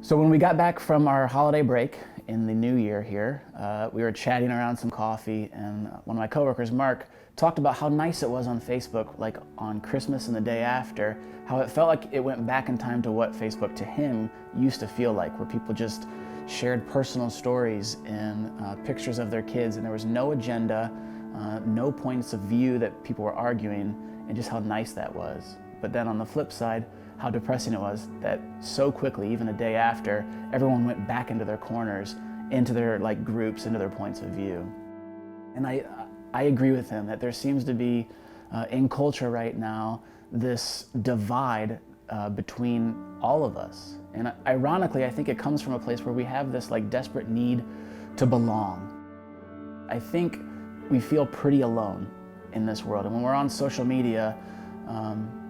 So when we got back from our holiday break in the new year here, we were chatting around some coffee, and one of my coworkers, Mark, talked about how nice it was on Facebook, like on Christmas and the day after, how it felt like it went back in time to what Facebook to him used to feel like, where people just shared personal stories and pictures of their kids, and there was no agenda, no points of view that people were arguing, and just how nice that was. But then on the flip side, how depressing it was that so quickly, even a day after, everyone went back into their corners, into their groups, into their points of view. And I agree with him that there seems to be in culture right now this divide between all of us. And ironically, I think it comes from a place where we have this desperate need to belong. I think we feel pretty alone in this world. And when we're on social media,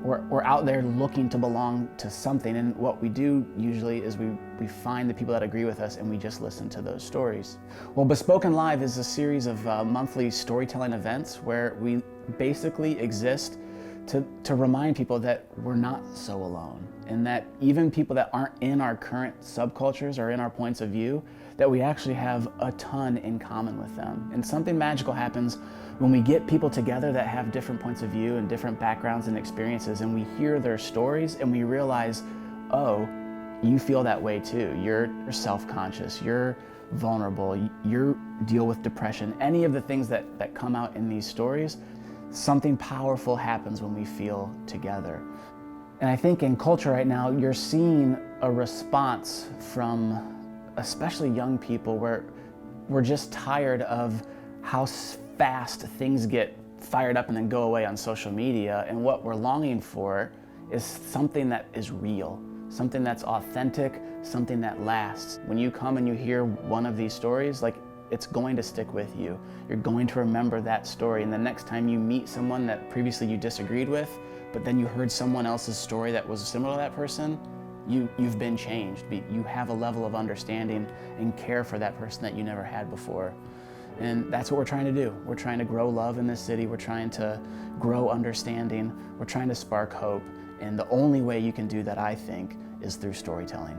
we're out there looking to belong to something, and what we do usually is we find the people that agree with us and we just listen to those stories. Well, Bespoken Live is a series of monthly storytelling events where we basically exist to remind people that we're not so alone, and that even people that aren't in our current subcultures or in our points of view, that we actually have a ton in common with them. And something magical happens when we get people together that have different points of view and different backgrounds and experiences, and we hear their stories and we realize, oh, you feel that way too. You're self-conscious, you're vulnerable, you deal with depression, any of the things that come out in these stories. Something powerful happens when we feel together. And I think in culture right now, you're seeing a response from especially young people where we're just tired of how fast things get fired up and then go away on social media. And what we're longing for is something that is real, something that's authentic, something that lasts. When you come and you hear one of these stories, it's going to stick with you. You're going to remember that story, and the next time you meet someone that previously you disagreed with, but then you heard someone else's story that was similar to that person, you've been changed. You have a level of understanding and care for that person that you never had before. And that's what we're trying to do. We're trying to grow love in this city. We're trying to grow understanding. We're trying to spark hope. And the only way you can do that, I think, is through storytelling.